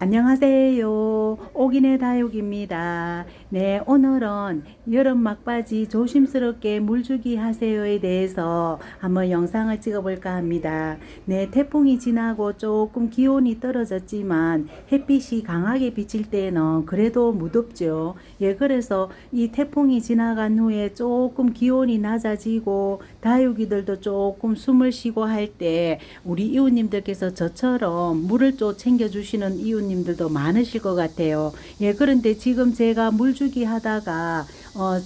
안녕하세요. 옥인의 다육입니다. 네, 오늘은 여름 막바지 조심스럽게 물주기 하세요에 대해서 한번 영상을 찍어볼까 합니다. 네, 태풍이 지나고 조금 기온이 떨어졌지만 햇빛이 강하게 비칠 때는 그래도 무덥죠. 예, 그래서 이 태풍이 지나간 후에 조금 기온이 낮아지고 다육이들도 조금 숨을 쉬고 할 때 우리 이웃님들께서 저처럼 물을 또 챙겨주시는 이웃님들도 많으실 것 같아요. 예, 그런데 지금 제가 물주기 하다가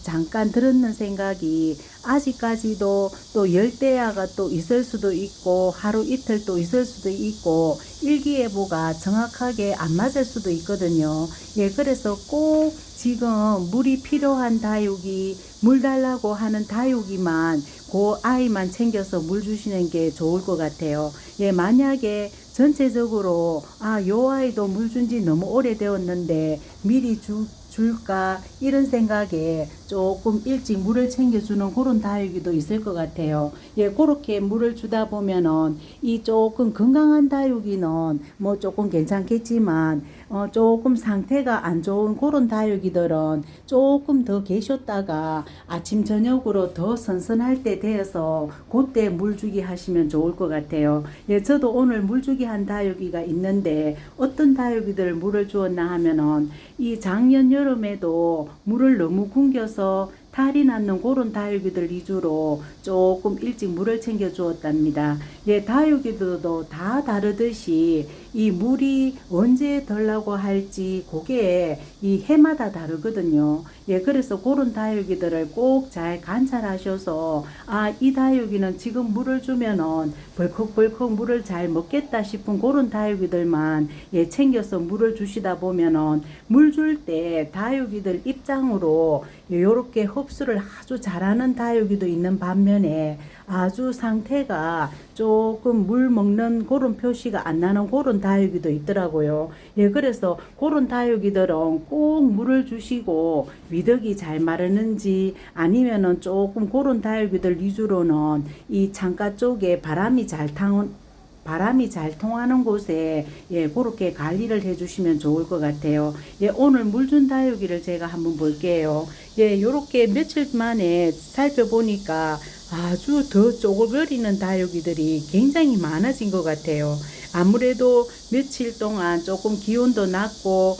잠깐 들었는 생각이 아직까지도 또 열대야가 또 있을 수도 있고 하루 이틀 또 있을 수도 있고 일기예보가 정확하게 안 맞을 수도 있거든요. 예, 그래서 꼭 지금 물이 필요한 다육이 물 달라고 하는 다육이만 그 아이만 챙겨서 물 주시는 게 좋을 것 같아요. 예, 만약에 전체적으로 요 아이도 물 준 지 너무 오래되었는데 미리 줄까 이런 생각에 조금 일찍 물을 챙겨주는 그런 다육이도 있을 것 같아요. 예, 그렇게 물을 주다 보면은 이 조금 건강한 다육이는 뭐 조금 괜찮겠지만 조금 상태가 안 좋은 그런 다육이들은 조금 더 계셨다가 아침 저녁으로 더 선선할 때 되어서 그때 물주기 하시면 좋을 것 같아요. 예, 저도 오늘 물주기 한 다육이가 있는데 어떤 다육이들 물을 주었나 하면은 이 작년 여름에도 물을 너무 굶겨서 탈이 났는 그런 다육이들 위주로 조금 일찍 물을 챙겨 주었답니다. 예, 다육이들도 다 다르듯이 이 물이 언제 덜라고 할지 그게 이 해마다 다르거든요. 예, 그래서 그런 다육이들을 꼭 잘 관찰하셔서 이 다육이는 지금 물을 주면은 벌컥벌컥 물을 잘 먹겠다 싶은 그런 다육이들만 예, 챙겨서 물을 주시다 보면은 물 줄 때 다육이들 입장으로 요렇게 흡수를 아주 잘하는 다육이도 있는 반면에 아주 상태가 조금 물 먹는 그런 표시가 안 나는 그런 다육이도 있더라고요. 예, 그래서 그런 다육이들은 꼭 물을 주시고 위덕이 잘 마르는지 아니면은 조금 그런 다육이들 위주로는 이 창가 쪽에 바람이 잘 통하는 곳에 예, 그렇게 관리를 해주시면 좋을 것 같아요. 예, 오늘 물 준 다육이를 제가 한번 볼게요. 예, 요렇게 며칠 만에 살펴보니까 아주 더 쪼글거리는 다육이들이 굉장히 많아진 것 같아요. 아무래도 며칠 동안 조금 기온도 낮고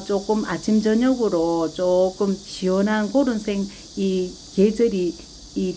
조금 아침 저녁으로 조금 시원한 그런 이 계절이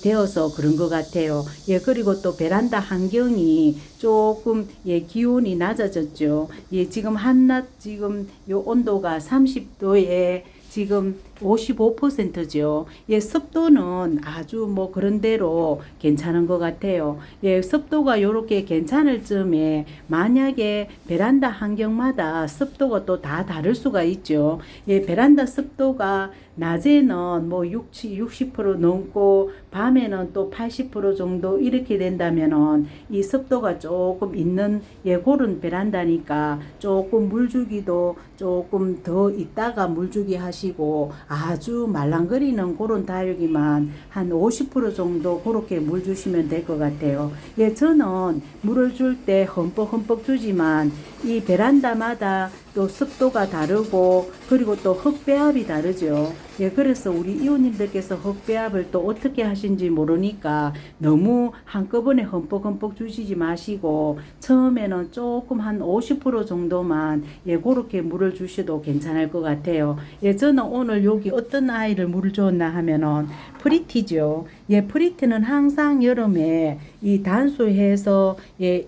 되어서 그런 것 같아요. 예, 그리고 또 베란다 환경이 조금 예, 기온이 낮아졌죠. 예, 지금 한낮 지금 요 온도가 30도에 지금 55%죠. 예, 습도는 아주 뭐 그런 대로 괜찮은 것 같아요. 예, 습도가 요렇게 괜찮을 쯤에 만약에 베란다 환경마다 습도가 또 다 다를 수가 있죠. 예, 베란다 습도가 낮에는 뭐 60% 넘고 밤에는 또 80% 정도 이렇게 된다면은 이 습도가 조금 있는 예, 그런 베란다니까 조금 물주기도 조금 더 있다가 물주기 하시고 아주 말랑거리는 그런 다육이만 한 50% 정도 그렇게 물 주시면 될 것 같아요. 예, 저는 물을 줄 때 흠뻑흠뻑 주지만 이 베란다마다 또 습도가 다르고 그리고 또 흙배합이 다르죠. 예, 그래서 우리 이웃님들께서 흙배합을 또 어떻게 하신지 모르니까 너무 한꺼번에 흠뻑흠뻑 주시지 마시고 처음에는 조금 한 50% 정도만 예, 그렇게 물을 주셔도 괜찮을 것 같아요. 예, 저는 오늘 여기 어떤 아이를 물을 줬나 하면은 프리티죠. 예, 프리티는 항상 여름에 이 단수해서 예,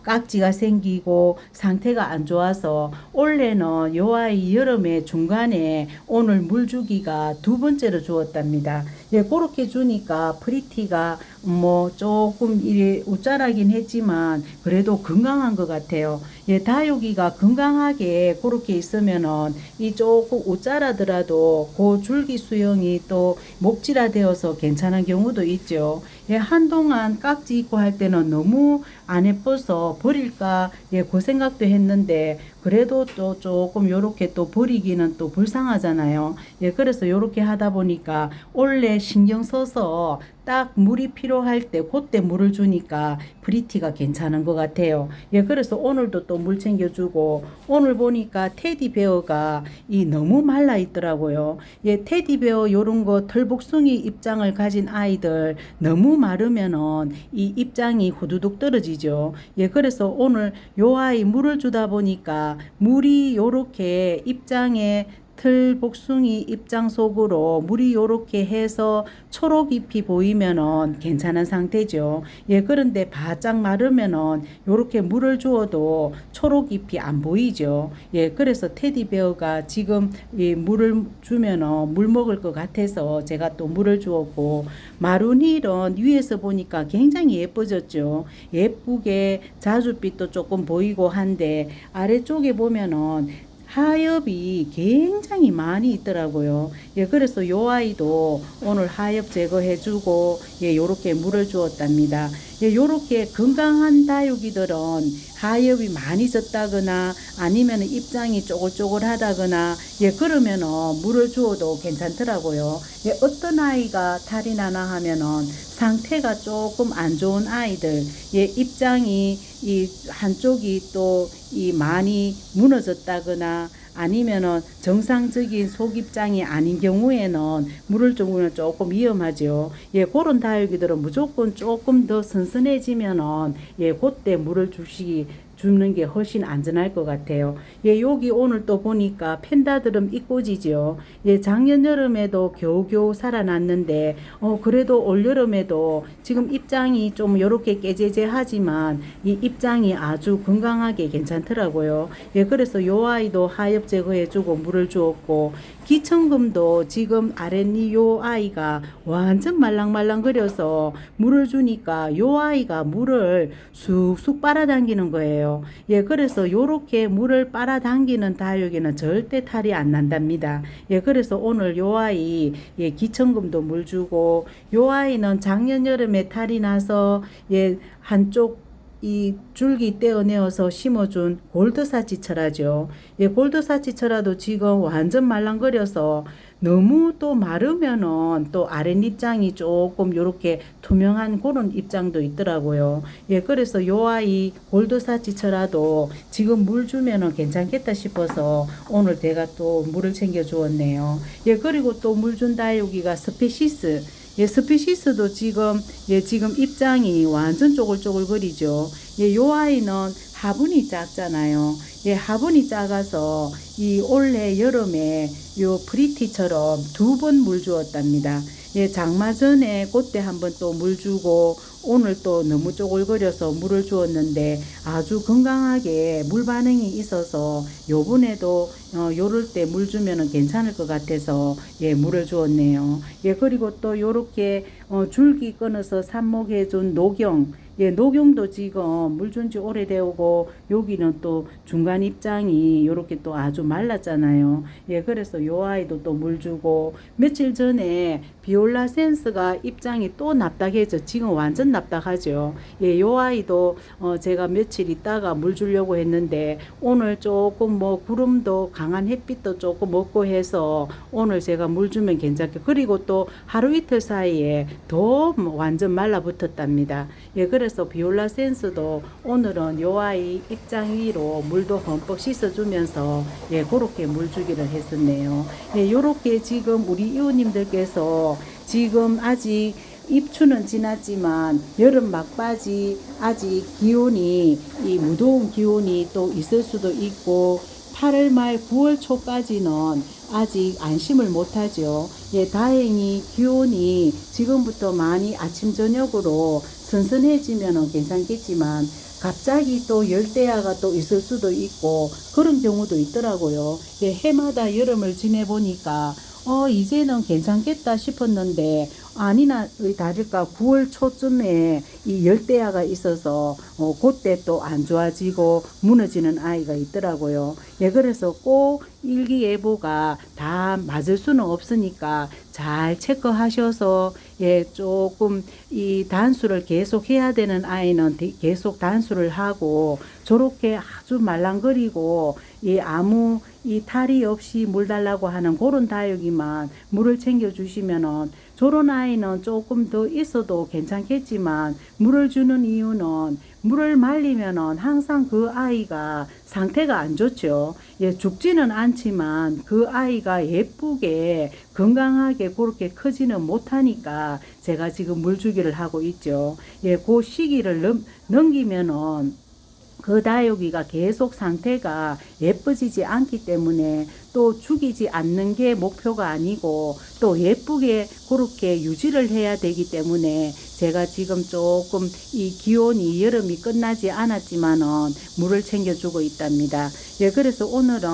깍지가 생기고 상태가 안 좋아서 올해는 요 아이 여름에 중간에 오늘 물 주기가 두 번째로 주었답니다. 예, 그렇게 주니까 프리티가 뭐 조금 이래 우짜라긴 했지만 그래도 건강한 것 같아요. 예, 다육이가 건강하게 그렇게 있으면은 이 조금 우짜라더라도 그 줄기 수영이 또 목질화되어서 괜찮은 경우도 있죠. 예, 한동안 깍지 있고 할 때는 너무 안 예뻐서 버릴까 예, 그 생각도 했는데 그래도 또 조금 요렇게 또 버리기는 또 불쌍하잖아요. 예, 그래서 요렇게 하다 보니까 원래 신경 써서 딱 물이 필요할 때 그때 물을 주니까 프리티가 괜찮은 것 같아요. 예, 그래서 오늘도 또 물 챙겨주고 오늘 보니까 테디베어가 이 너무 말라 있더라고요. 예, 테디베어 요런 거 털복숭이 입장을 가진 아이들 너무 마르면은 이 입장이 후두둑 떨어지죠. 예, 그래서 오늘 요 아이 물을 주다 보니까 물이 요렇게 입장에 틀복숭이 입장 속으로 물이 요렇게 해서 초록잎이 보이면은 괜찮은 상태죠. 예, 그런데 바짝 마르면은 요렇게 물을 주어도 초록잎이 안 보이죠. 예, 그래서 테디베어가 지금 이 물을 주면은 물 먹을 것 같아서 제가 또 물을 주었고, 마루닐은 위에서 보니까 굉장히 예뻐졌죠. 예쁘게 자줏빛도 조금 보이고 한데 아래쪽에 보면은 하엽이 굉장히 많이 있더라고요. 예, 그래서 요 아이도 오늘 하엽 제거해주고, 예, 요렇게 물을 주었답니다. 예, 요렇게 건강한 다육이들은 하엽이 많이 졌다거나 아니면 입장이 쪼글쪼글하다거나, 예, 그러면은 물을 주어도 괜찮더라고요. 예, 어떤 아이가 탈이 나나 하면은 상태가 조금 안 좋은 아이들, 예, 입장이 이 한쪽이 또 이 많이 무너졌다거나 아니면은 정상적인 속입장이 아닌 경우에는 물을 주면 조금 위험하죠. 예, 그런 다육이들은 무조건 조금 더 선선해지면은, 예, 그때 물을 주는 게 훨씬 안전할 것 같아요. 예, 여기 오늘 또 보니까 펜다드럼 이꼬지죠. 예, 작년 여름에도 겨우겨우 살아났는데, 그래도 올 여름에도 지금 입장이 좀 요렇게 깨재재하지만 이 입장이 아주 건강하게 괜찮더라고요. 예, 그래서 요 아이도 하엽 제거해주고 물을 주었고, 기천금도 지금 아랫니 요 아이가 완전 말랑말랑거려서 물을 주니까 요 아이가 물을 쑥쑥 빨아당기는 거예요. 예, 그래서 요렇게 물을 빨아당기는 다육이는 절대 탈이 안 난답니다. 예, 그래서 오늘 요 아이, 예, 기천금도 물 주고, 요 아이는 작년 여름에 탈이 나서, 예, 한쪽 이 줄기 떼어내어서 심어준 골드사치철화죠. 예, 골드사치철화도 지금 완전 말랑거려서 너무 또 마르면은 또 아랫입장이 조금 요렇게 투명한 그런 입장도 있더라고요. 예, 그래서 요 아이 골드사치철화도 지금 물 주면은 괜찮겠다 싶어서 오늘 제가 또 물을 챙겨 주었네요. 예, 그리고 또 물 준 다육이가 스페시스. 예, 스피시스도 지금, 예, 지금 입장이 완전 쪼글쪼글거리죠. 예, 요 아이는 화분이 작잖아요. 예, 화분이 작아서 이 올해 여름에 요 프리티처럼 2번 물 주었답니다. 예, 장마 전에 그때 한번 또 물 주고 오늘 또 너무 쪼글거려서 물을 주었는데 아주 건강하게 물 반응이 있어서 요번에도 요럴 때 물 주면은 괜찮을 것 같아서, 예, 물을 주었네요. 예, 그리고 또 요렇게 줄기 끊어서 삽목해 준 녹용, 예, 녹용도 지금 물 준 지 오래되고 여기는 또 중간 입장이 요렇게 또 아주 말랐잖아요. 예, 그래서 요 아이도 또 물 주고, 며칠 전에 비올라 센스가 입장이 또 납작해져 지금 완전 납작하죠. 예, 요 아이도 제가 며칠 있다가 물 주려고 했는데 오늘 조금 뭐 구름도 강한 햇빛도 조금 없고 해서 오늘 제가 물 주면 괜찮게, 그리고 또 하루 이틀 사이에 더 완전 말라붙었답니다. 예, 그래서 비올라 센스도 오늘은 요 아이 입장 위로 물도 흠뻑 씻어주면서, 예, 그렇게 물 주기를 했었네요. 예, 요렇게 지금 우리 이웃님들께서 지금 아직 입추는 지났지만 여름 막바지 아직 기온이 이 무더운 기온이 또 있을 수도 있고 8월 말 9월 초까지는 아직 안심을 못하죠. 예, 다행히 기온이 지금부터 많이 아침 저녁으로 선선해지면 괜찮겠지만 갑자기 또 열대야가 또 있을 수도 있고 그런 경우도 있더라고요. 예, 해마다 여름을 지내보니까 이제는 괜찮겠다 싶었는데 아니나 다를까 9월 초쯤에 이 열대야가 있어서 그때 또 안 좋아지고 무너지는 아이가 있더라고요. 예, 그래서 꼭 일기예보가 다 맞을 수는 없으니까 잘 체크하셔서 조금 이 단수를 계속 해야 되는 아이는 계속 단수를 하고, 저렇게 아주 말랑거리고 아무 이 탈이 없이 물 달라고 하는 그런 다육이만 물을 챙겨 주시면은, 저런 아이는 조금 더 있어도 괜찮겠지만 물을 주는 이유는, 물을 말리면은 항상 그 아이가 상태가 안 좋죠. 죽지는 않지만 그 아이가 예쁘게 건강하게 그렇게 크지는 못하니까 제가 지금 물주기를 하고 있죠. 그 시기를 넘기면은 그 다육이가 계속 상태가 예뻐지지 않기 때문에, 또 죽이지 않는 게 목표가 아니고 또 예쁘게 그렇게 유지를 해야 되기 때문에, 제가 지금 조금 이 기온이 여름이 끝나지 않았지만은 물을 챙겨주고 있답니다. 그래서 오늘은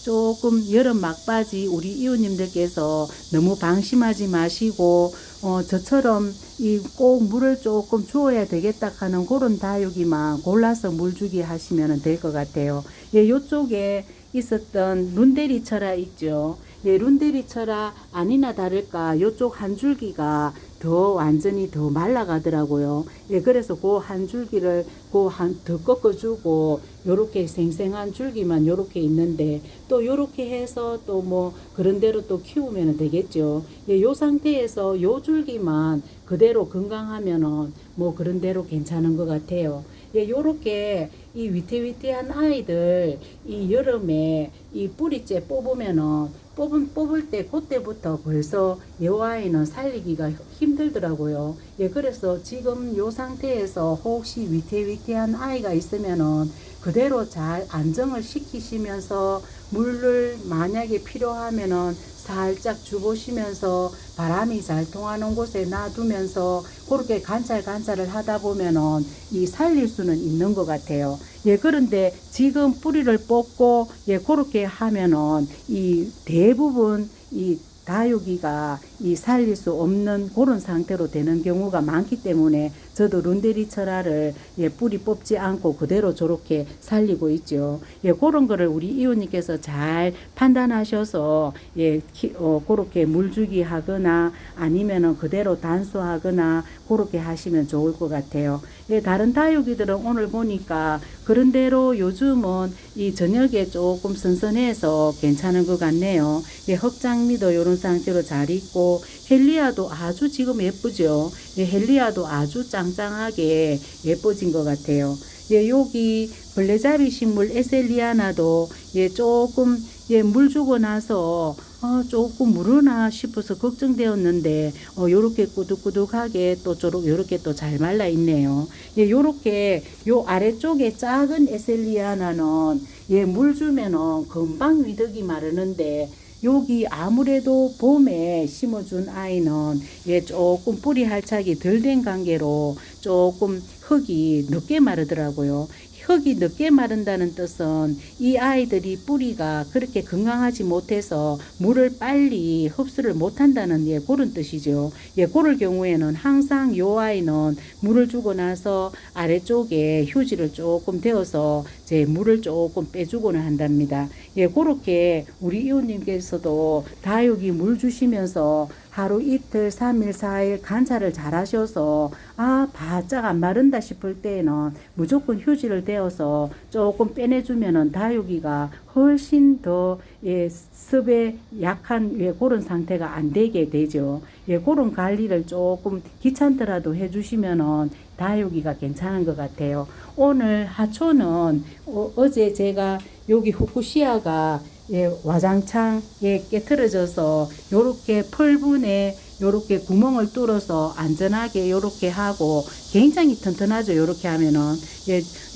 조금 여름 막바지 우리 이웃님들께서 너무 방심하지 마시고, 저처럼 꼭 물을 조금 주어야 되겠다 하는 그런 다육이만 골라서 물 주기 하시면 될 것 같아요. 요쪽에 있었던 룬데리처라 있죠. 룬데리처라 아니나 다를까 요쪽 한 줄기가 더 완전히 더 말라가더라고요. 그래서 그 한 줄기를 더 꺾어주고, 요렇게 생생한 줄기만 요렇게 있는데, 또 요렇게 해서 또 뭐 그런 대로 또 키우면 되겠죠. 요 상태에서 요 줄기만 그대로 건강하면은 뭐 그런 대로 괜찮은 것 같아요. 요렇게 이 위태위태한 아이들 이 여름에 이 뿌리째 뽑으면은, 뽑을 때 그때부터 벌써 요 아이는 살리기가 힘들더라고요. 그래서 지금 요 상태에서 혹시 위태위태한 아이가 있으면은 그대로 잘 안정을 시키시면서, 물을 만약에 필요하면은 살짝 주보시면서 바람이 잘 통하는 곳에 놔두면서 그렇게 관찰을 하다 보면은 이 살릴 수는 있는 것 같아요. 그런데 지금 뿌리를 뽑고 그렇게 하면은 이 대부분 이 다육이가 이 살릴 수 없는 그런 상태로 되는 경우가 많기 때문에, 저도 룬데리처라를 뿌리 뽑지 않고 그대로 저렇게 살리고 있죠. 그런 거를 우리 이웃님께서 잘 판단하셔서 그렇게 물주기 하거나 아니면은 그대로 단수하거나 그렇게 하시면 좋을 것 같아요. 다른 다육이들은 오늘 보니까 그런 대로 요즘은 이 저녁에 조금 선선해서 괜찮은 것 같네요. 흑장미도 이런 상태로 잘 있고, 헬리아도 아주 지금 예쁘죠. 헬리아도 아주 짱짱하게 예뻐진 것 같아요. 여기 벌레잡이 식물 에셀리아나도 조금 물 주고 나서 조금 무르나 싶어서 걱정되었는데, 요렇게 꾸덕꾸덕하게 또 요렇게 또 잘 말라 있네요. 요렇게 요 아래쪽에 작은 에셀리아나는 물 주면은 금방 위덕이 마르는데, 여기 아무래도 봄에 심어준 아이는 조금 뿌리 활착이 덜 된 관계로 조금 흙이 늦게 마르더라고요. 흙이 늦게 마른다는 뜻은 이 아이들이 뿌리가 그렇게 건강하지 못해서 물을 빨리 흡수를 못한다는 그런 뜻이죠. 그럴 경우에는 항상 요 아이는 물을 주고 나서 아래쪽에 휴지를 조금 대어서 물을 조금 빼주고는 한답니다. 그렇게 우리 이웃님께서도 다육이 물 주시면서 하루 이틀 3일 4일 관찰을 잘 하셔서 바짝 안 마른다 싶을 때에는 무조건 휴지를 대어서 조금 빼내주면은 다육이가 훨씬 더 습에 약한 그런 상태가 안 되게 되죠. 그런 관리를 조금 귀찮더라도 해주시면은 다육이가 괜찮은 것 같아요. 오늘 하초는 어제 제가 여기 후쿠시아가 와장창 깨트려져서 요렇게 펄분에 요렇게 구멍을 뚫어서 안전하게 요렇게 하고, 굉장히 튼튼하죠. 요렇게 하면은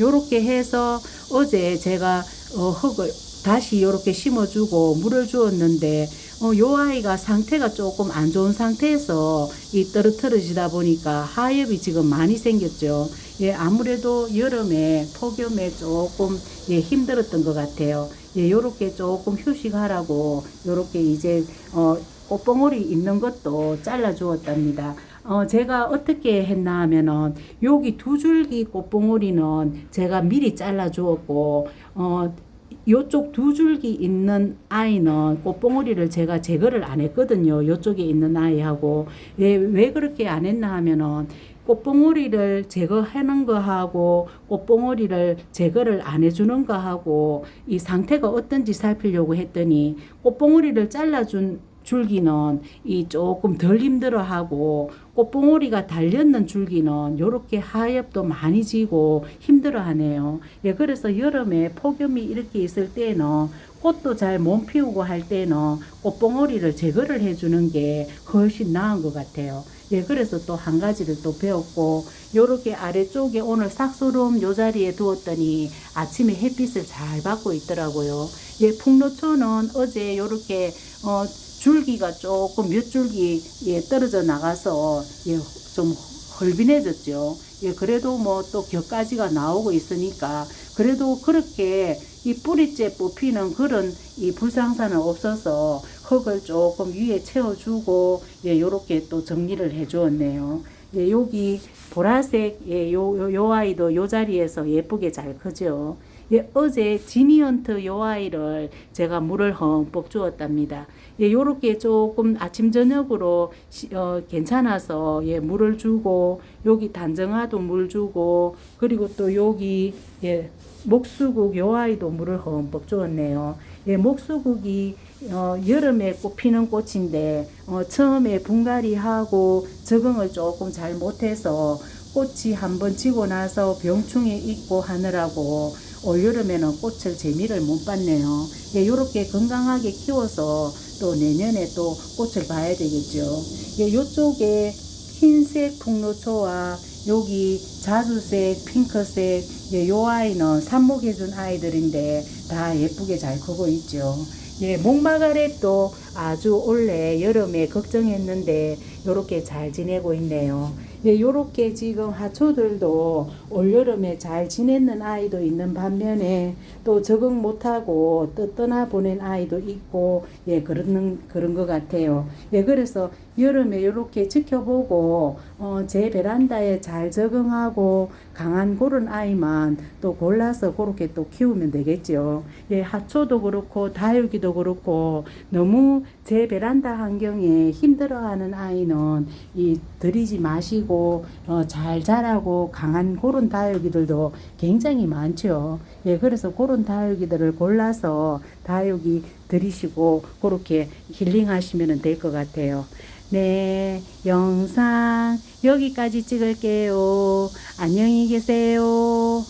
요렇게 해서 어제 제가 흙을 다시 요렇게 심어주고 물을 주었는데, 요 아이가 상태가 조금 안 좋은 상태에서 떨어뜨려지다 보니까 하엽이 지금 많이 생겼죠. 아무래도 여름에 폭염에 조금 힘들었던 것 같아요. 요렇게 조금 휴식하라고 요렇게 이제 꽃봉오리 있는 것도 잘라 주었답니다. 제가 어떻게 했나 하면은, 여기 두 줄기 꽃봉오리는 제가 미리 잘라 주었고, 요쪽 두 줄기 있는 아이는 꽃봉오리를 제가 제거를 안 했거든요. 요쪽에 있는 아이하고. 왜 그렇게 안 했나 하면은 꽃봉오리를 제거하는 거하고 꽃봉오리를 제거를 안 해주는 거하고 이 상태가 어떤지 살피려고 했더니 꽃봉오리를 잘라준 줄기는 이 조금 덜 힘들어하고 꽃봉오리가 달렸는 줄기는 요렇게 하엽도 많이 지고 힘들어하네요. 예, 그래서 여름에 폭염이 이렇게 있을 때는 꽃도 잘 못 피우고 할 때는 꽃봉오리를 제거를 해주는 게 훨씬 나은 것 같아요. 예, 그래서 또 한 가지를 또 배웠고, 요렇게 아래쪽에 오늘 싹소름 요 자리에 두었더니 아침에 햇빛을 잘 받고 있더라고요. 예, 풍노초는 어제 요렇게, 줄기가 조금 몇 줄기, 예, 떨어져 나가서, 예, 좀 헐빈해졌죠. 예, 그래도 뭐 또 격가지가 나오고 있으니까, 그래도 그렇게 이 뿌리째 뽑히는 그런 이 불상사는 없어서 흙을 조금 위에 채워주고, 예, 요렇게 또 정리를 해 주었네요. 예, 여기 보라색, 예, 요 아이도 요 자리에서 예쁘게 잘 크죠. 예, 어제 지니언트 요 아이를 제가 물을 흠뻑 주었답니다. 예, 요렇게 조금 아침 저녁으로 괜찮아서 예, 물을 주고 여기 단정화도 물 주고 그리고 또 여기 예, 목수국 요 아이도 물을 흠뻑 주었네요. 예, 목수국이 여름에 꽃피는 꽃인데 처음에 분갈이하고 적응을 조금 잘 못해서 꽃이 한번 지고 나서 병충해 있고 하느라고 올여름에는 꽃을 재미를 못 봤네요. 예, 요렇게 건강하게 키워서 또 내년에 또 꽃을 봐야 되겠죠. 예, 요쪽에 흰색 풍노초와 여기 자주색, 핑크색, 예, 요 아이는 삽목해준 아이들인데 다 예쁘게 잘 크고 있죠. 예, 목마가렛도 아주 올해 여름에 걱정했는데 요렇게 잘 지내고 있네요. 예, 요렇게 지금 하초들도 올여름에 잘 지냈는 아이도 있는 반면에 또 적응 못하고 떠나 보낸 아이도 있고, 예, 그런 것 같아요. 예, 그래서 여름에 요렇게 지켜보고, 제 베란다에 잘 적응하고 강한 그런 아이만 또 골라서 그렇게 또 키우면 되겠죠. 예, 하초도 그렇고 다육이도 그렇고 너무 제 베란다 환경에 힘들어하는 아이는 들이지 마시고 잘 자라고 강한 그런 다육이들도 굉장히 많죠. 예, 그래서 그런 다육이들을 골라서 다육이 들이시고 그렇게 힐링하시면 될 것 같아요. 네, 영상 여기까지 찍을게요. 안녕히 계세요.